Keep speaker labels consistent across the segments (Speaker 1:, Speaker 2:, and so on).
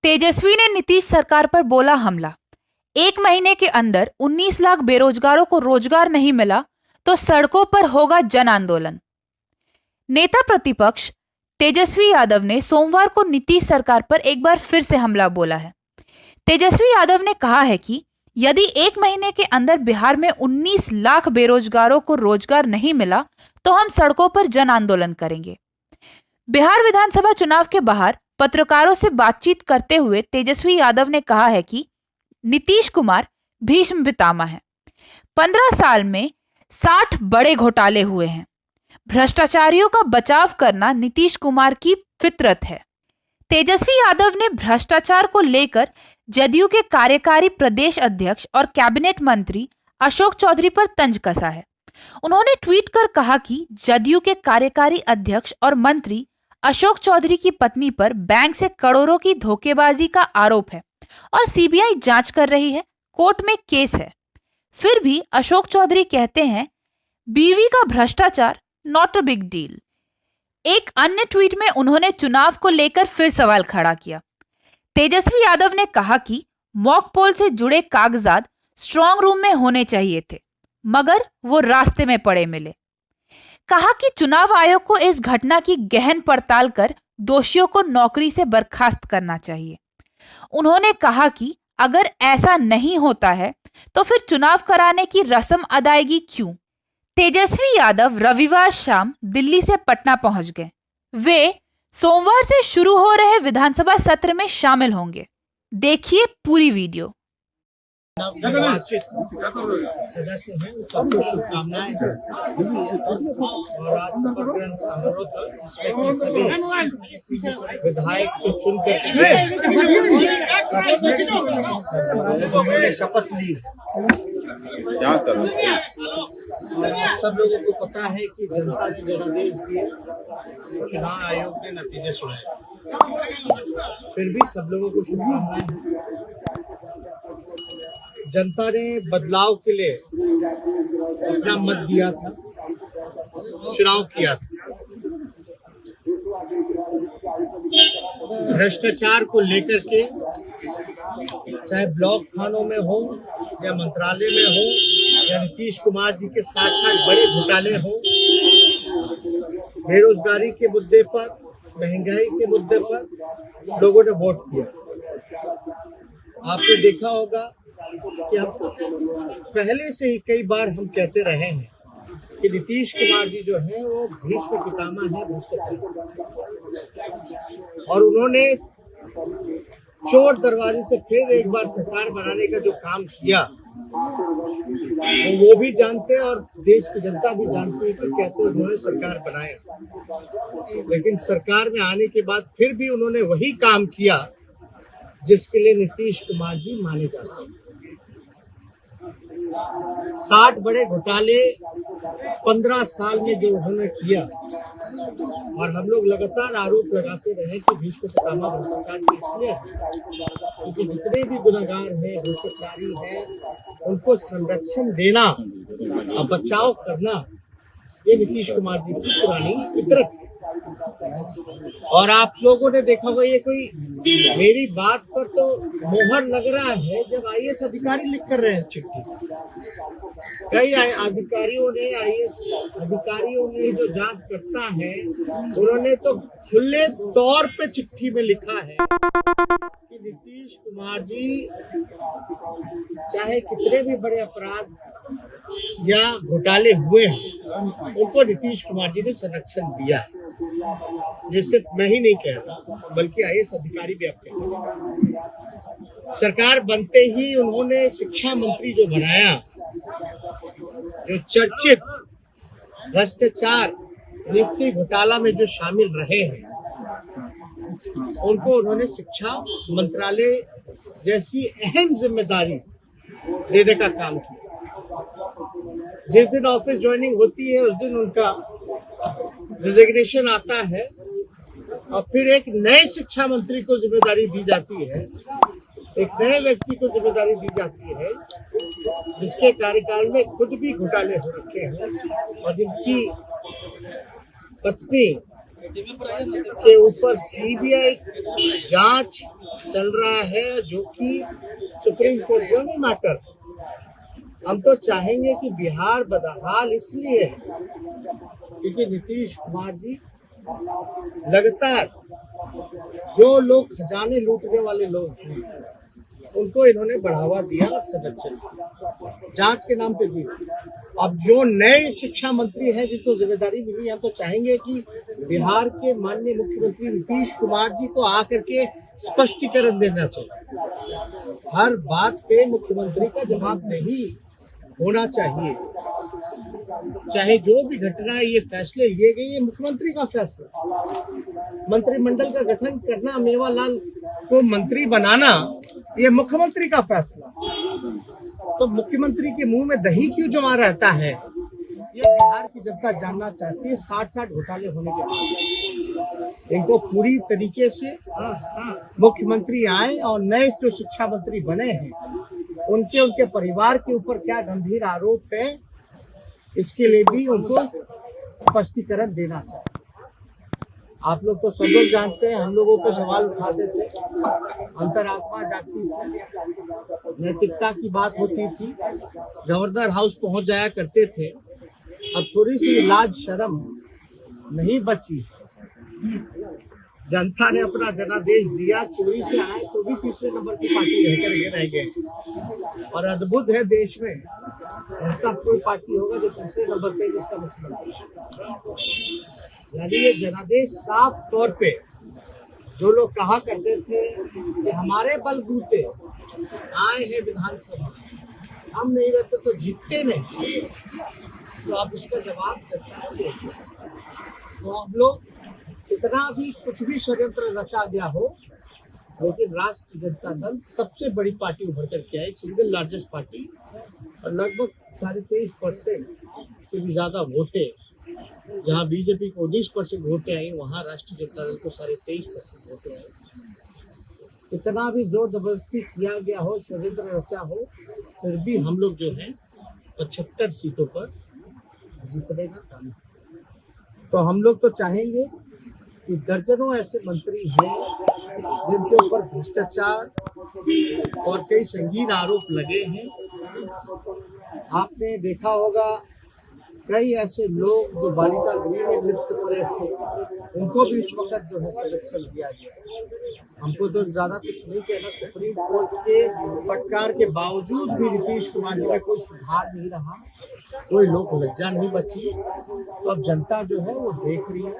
Speaker 1: तेजस्वी ने नीतीश सरकार पर बोला हमला। 1 महीने के अंदर 19 लाख बेरोजगारों को रोजगार नहीं मिला तो सड़कों पर होगा जन आंदोलन। नेता प्रतिपक्ष तेजस्वी यादव ने सोमवार को नीतीश सरकार पर एक बार फिर से हमला बोला है। तेजस्वी यादव ने कहा है कि यदि 1 महीने के अंदर बिहार में 19 लाख बेरोजगारों को रोजगार नहीं मिला तो हम सड़कों पर जन आंदोलन करेंगे। बिहार विधानसभा चुनाव के बाहर पत्रकारों से बातचीत करते हुए तेजस्वी यादव ने कहा है कि नीतीश कुमार भीष्म पितामह हैं। 15 साल में 60 बड़े घोटाले हुए हैं। भ्रष्टाचारियों का बचाव करना नीतीश कुमार की फितरत है। तेजस्वी यादव ने भ्रष्टाचार को लेकर जदयू के कार्यकारी प्रदेश अध्यक्ष और कैबिनेट मंत्री अशोक चौधरी पर तंज कसा है। उन्होंने ट्वीट कर कहा कि जदयू के कार्यकारी अध्यक्ष और मंत्री अशोक चौधरी की पत्नी पर बैंक से करोड़ों की धोखेबाजी का आरोप है और सीबीआई जांच कर रही है, कोर्ट में केस है। फिर भी अशोक चौधरी कहते हैं बीवी का भ्रष्टाचार नॉट अ बिग डील। एक अन्य ट्वीट में उन्होंने चुनाव को लेकर फिर सवाल खड़ा किया। तेजस्वी यादव ने कहा कि मॉक पोल से जुड़े कागजात स्ट्रांग रूम में होने चाहिए थे, मगर वो रास्ते में पड़े मिले। कहा कि चुनाव आयोग को इस घटना की गहन पड़ताल कर दोषियों को नौकरी से बर्खास्त करना चाहिए। उन्होंने कहा कि अगर ऐसा नहीं होता है तो फिर चुनाव कराने की रस्म अदायगी क्यों? तेजस्वी यादव रविवार शाम दिल्ली से पटना पहुंच गए। वे सोमवार से शुरू हो रहे विधानसभा सत्र में शामिल होंगे। देखिए पूरी वीडियो।
Speaker 2: सदस्य हैं सबको शुभकामनाएं और आज शपथ ग्रहण समारोह था जिसमें सभी विधायक को चुन कर उन्होंने शपथ ली। और आप सब लोगों को पता है कि जनता के जनादेश दिए चुनाव आयोग ने नतीजे सुनाए, फिर भी सब लोगों को शुभकामनाएं। जनता ने बदलाव के लिए अपना मत दिया था, चुनाव किया था। भ्रष्टाचार को लेकर के चाहे ब्लॉक थानों में हो या मंत्रालय में हो या नीतीश कुमार जी के साथ साथ बड़े घोटाले हो, बेरोजगारी के मुद्दे पर, महंगाई के मुद्दे पर लोगों ने वोट किया। आपने देखा होगा कि हम पहले से ही कई बार हम कहते रहे हैं कि नीतीश कुमार जी जो है वो भीष्म पितामह है भ्रष्टाचार, और उन्होंने चोर दरवाजे से फिर एक बार सरकार बनाने का जो काम किया वो भी जानते हैं और देश की जनता भी जानती है कि कैसे उन्होंने सरकार बनाया। लेकिन सरकार में आने के बाद फिर भी उन्होंने वही काम किया जिसके लिए नीतीश कुमार जी माने जाते हैं। 60 बड़े घोटाले 15 साल में जो उन्होंने किया, और हम लोग लगातार आरोप लगाते रहे कि भीष्म पितामह भ्रष्टाचार की इसलिए क्योंकि जितने भी गुनहगार हैं, भ्रष्टाचारी हैं, उनको संरक्षण देना और बचाव करना ये नीतीश कुमार जी की पुरानी फितरत है। और आप लोगों ने देखा होगा, ये कोई मेरी बात पर तो मोहर लग रहा है जब आईएएस अधिकारी लिख कर रहे हैं चिट्ठी। कई अधिकारियों ने, आईएएस अधिकारियों ने जो जांच करता है उन्होंने तो खुले तौर पे चिट्ठी में लिखा है कि नीतीश कुमार जी चाहे कितने भी बड़े अपराध या घोटाले हुए हैं उनको नीतीश कुमार जी ने संरक्षण दिया है। ये सिर्फ मैं ही नहीं कह रहा बल्कि आईएएस अधिकारी भी आप कह रहे हैं। सरकार बनते ही उन्होंने शिक्षा मंत्री जो बनाया, जो चर्चित भ्रष्टाचार नियुक्ति घोटाला में जो शामिल रहे हैं, उनको उन्होंने शिक्षा मंत्रालय जैसी अहम जिम्मेदारी देने का काम किया। जिस दिन ऑफिस ज्वाइनिंग होती है उस दिन उनका रिजिग्नेशन आता है और फिर एक नए शिक्षा मंत्री को जिम्मेदारी दी जाती है, एक नए व्यक्ति को जिम्मेदारी दी जाती है जिसके कार्यकाल में खुद भी घोटाले हो रखे हैं और जिनकी पत्नी के ऊपर सीबीआई जांच चल रहा है जो कि सुप्रीम कोर्ट में मैटर। हम तो चाहेंगे कि बिहार बदहाल इसलिए है क्योंकि नीतीश कुमार जी लगातार जो लोग खजाने लूटने वाले लोग हैं उनको इन्होंने बढ़ावा दिया और संरक्षण किया, जांच के नाम पे भी। अब जो नए शिक्षा मंत्री हैं जिनको जिम्मेदारी मिली, हम तो चाहेंगे कि बिहार के माननीय मुख्यमंत्री नीतीश कुमार जी को आकर के स्पष्टीकरण देना चाहिए। हर बात पे मुख्यमंत्री का जवाब नहीं होना चाहिए। चाहे जो भी घटना ये फैसले लिए गए, ये मुख्यमंत्री का फैसला। मंत्रिमंडल का गठन करना, मेवालाल को मंत्री बनाना, ये मुख्यमंत्री का फैसला। तो मुख्यमंत्री के मुंह में दही क्यों जमा रहता है, ये बिहार की जनता जानना चाहती है। 60 घोटाले होने के बाद इनको पूरी तरीके से मुख्यमंत्री आए और नए जो शिक्षा मंत्री बने हैं उनके परिवार के ऊपर क्या गंभीर आरोप है, इसके लिए भी उनको स्पष्टीकरण देना चाहिए। आप लोग तो सब लोग जानते हैं, हम लोगों पे सवाल उठाते थे, अंतरात्मा जागती थी, नैतिकता की बात होती थी, गवर्नर हाउस पहुंच जाया करते थे। अब थोड़ी सी लाज शर्म नहीं बची। जनता ने अपना जनादेश दिया, चोरी से आए तो भी तीसरे नंबर की पार्टी रहकर रह गए। और अद्भुत है देश में, ऐसा कोई पार्टी होगा जो तीसरे नंबर पे जिसका मतलब, यानी ये जनादेश साफ तौर पे जो लोग कहा करते थे कि हमारे बलबूते आए हैं विधानसभा, हम नहीं रहते तो जीतते नहीं, तो आप इसका जवाब जनता देते। तो आप लोग इतना भी कुछ भी षड्यंत्र रचा गया हो, लेकिन राष्ट्रीय जनता दल सबसे बड़ी पार्टी उभर कर के आई, सिंगल लार्जेस्ट पार्टी, और लगभग 23.5% से भी ज्यादा वोटे, जहां बीजेपी को 19% वोटें आई, वहां राष्ट्रीय जनता दल को 23.5% वोटें आई। इतना भी जोर जबरदस्ती किया गया हो, षड्यंत्र रचा हो, फिर भी हम लोग जो है 75 सीटों पर जीतने का काम। तो हम लोग तो चाहेंगे कि दर्जनों ऐसे मंत्री हैं जिनके ऊपर भ्रष्टाचार और कई संगीन आरोप लगे हैं। आपने देखा होगा कई ऐसे लोग जो बालिका गृह में लिप्त पड़े थे, उनको भी इस वक्त जो है संरक्षण दिया गया। हमको तो ज्यादा कुछ नहीं कहना, सुप्रीम कोर्ट के फटकार के बावजूद भी नीतीश कुमार जी में कोई सुधार नहीं रहा, कोई लोक लज्जा नहीं बची। तो अब जनता जो है वो देख रही है,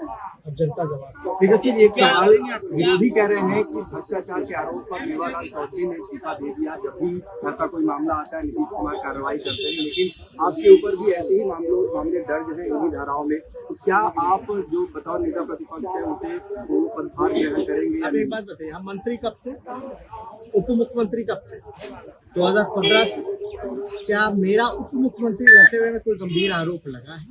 Speaker 2: अब जनता जवाब।
Speaker 3: देखिए, एक सवाल विरोधी कह रहे हैं कि भ्रष्टाचार के आरोप पर मेवालाल चौधरी ने इस्तीफा दे दिया। जब भी ऐसा कोई मामला आता है नीतीश कुमार कार्रवाई करते हैं, लेकिन आपके ऊपर भी ऐसे ही मामले दर्ज हैं इन्हीं धाराओं में। तो क्या आप जो बताओ नेता प्रतिपक्ष है उसे वो पदभार ग्रहण करेंगे?
Speaker 2: अब एक बात बताइए, हम मंत्री कब थे, उप मुख्यमंत्री कब थे? 2015 से क्या मेरा उप मुख्यमंत्री रहते हुए में कोई गंभीर आरोप लगा है?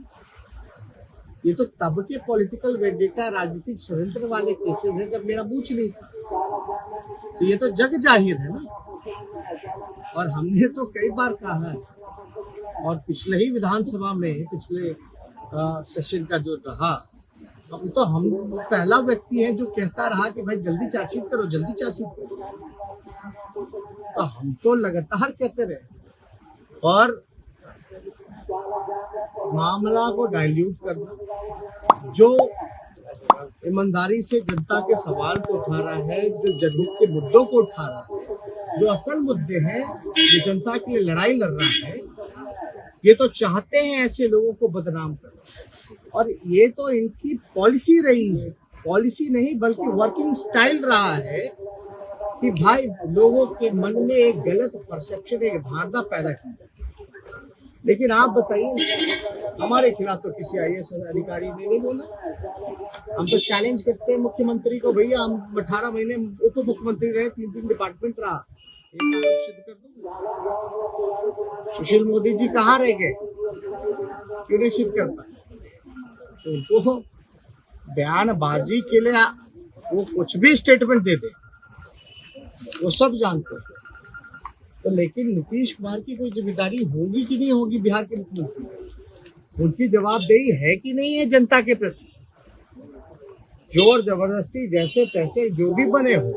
Speaker 2: ये तो तब के पॉलिटिकल वेंडेटा, राजनीतिक षड्यंत्र वाले केसेस हैं जब मेरा मूछ नहीं था। तो ये तो जग जाहिर है ना। और हमने तो कई बार कहा है, और पिछले ही विधानसभा में पिछले सेशन का जो रहा, अब तो हम पहला व्यक्ति है जो कहता रहा कि भाई जल्दी चार्जशीट करो, जल्दी चार्जशीट करो। तो हम तो लगातार कहते रहे, और मामला को डाइल्यूट करना, जो ईमानदारी से जनता के सवाल को उठा रहा है, जो जनहित के मुद्दों को उठा रहा है, जो असल मुद्दे हैं, जो जनता के लिए लड़ाई लड़ रहा है, ये तो चाहते हैं ऐसे लोगों को बदनाम करना। और ये तो इनकी पॉलिसी रही है, पॉलिसी नहीं बल्कि वर्किंग स्टाइल रहा है कि भाई लोगों के मन में एक गलत परसेप्शन, एक धारणा पैदा की जाए। लेकिन आप बताइए, हमारे खिलाफ तो किसी IAS अधिकारी ने नहीं बोला। हम तो चैलेंज करते हैं मुख्यमंत्री को, भैया हम 18 महीने उप मुख्यमंत्री रहे, 3 डिपार्टमेंट रहा, एक आरोप सिद्ध कर दो। सुशील मोदी जी कहाँ रह गए, क्यों नहीं सिद्ध कर पाए? तो उनको बयानबाजी के लिए वो कुछ भी स्टेटमेंट दे दे, वो सब जानते हैं। तो लेकिन नीतीश कुमार की कोई जिम्मेदारी होगी कि नहीं होगी बिहार के मुख्यमंत्री? उनकी जवाबदेही है कि नहीं है जनता के प्रति? जोर जबरदस्ती जैसे तैसे जो भी बने हो,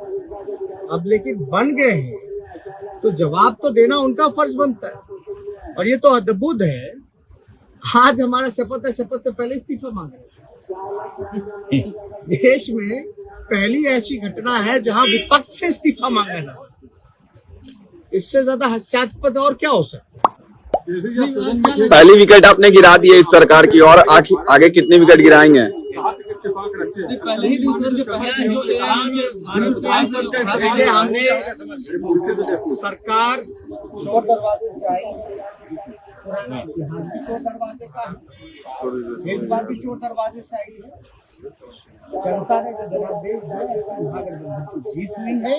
Speaker 2: अब लेकिन बन गए हैं तो जवाब तो देना उनका फर्ज बनता है। और ये तो अद्भुत है, आज हमारा शपथ है, शपथ से पहले इस्तीफा मांग रहे हैं। देश में पहली ऐसी घटना है जहां विपक्ष से इस्तीफा मांगा जा रहा है। इससे ज्यादा हास्यास्पद और क्या हो सकता है।
Speaker 4: पहली विकेट आपने गिरा दी है इस सरकार की, और आगे कितनी विकेट गिराएंगे?
Speaker 2: देखिए, हमने सरकार चोर दरवाजे से आई, पुराना इतिहास भी चोर दरवाजे का है, इस बार भी चोर दरवाजे से आई है। जनता ने जो जनादेश दिया, महागठबंधन की जीत हुई है।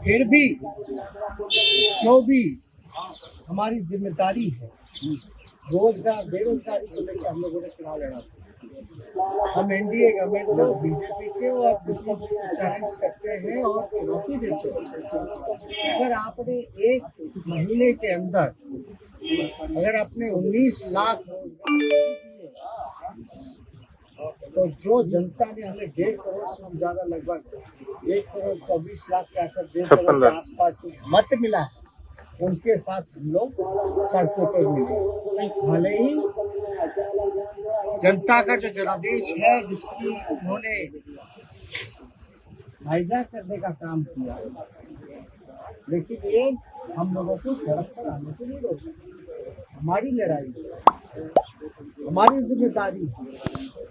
Speaker 2: फिर भी जो भी हमारी जिम्मेदारी है, रोजगार बेरोजगारी को लेकर हम लोगों ने चुनाव लड़ा था। हम एनडीए गवर्नमेंट को, बीजेपी के और विपक्ष को चैलेंज करते हैं और चुनौती देते हैं। अगर आपने एक महीने के अंदर अगर आपने 19 लाख रोजगार, तो जो जनता ने हमें 1.5 करोड़ से हम ज्यादा, लगभग 1 करोड़ 24 लाख के आसपास जो मत मिला है, उनके साथ हम लोग सड़कों पर मिले। भले ही जनता का जो जनादेश है, जिसकी उन्होंने हाईजैक करने का काम किया, लेकिन ये हम लोगों को सड़क पर आने से नहीं रोका। हमारी लड़ाई, हमारी जिम्मेदारी है।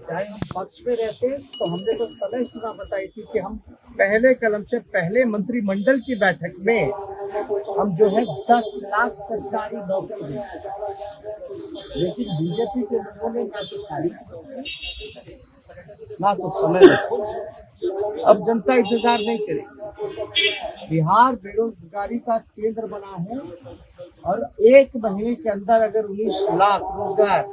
Speaker 2: चाहे हम पक्ष में रहते तो हमने तो समय सीमा बताई थी कि हम पहले कलम से पहले मंत्रिमंडल की बैठक में हम जो है 10 लाख सरकारी नौकरी दें। लेकिन बीजेपी के लोगों ने ना तो तारीफ ना तो समय रखो। अब जनता इंतजार नहीं करेगी। बिहार बेरोजगारी का केंद्र बना है और 1 महीने के अंदर अगर 19 लाख रोजगार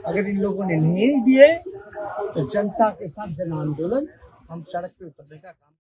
Speaker 2: अगर इन लोगों ने नहीं दिए तो जनता के साथ जन आंदोलन, हम सड़क पे उतरने का काम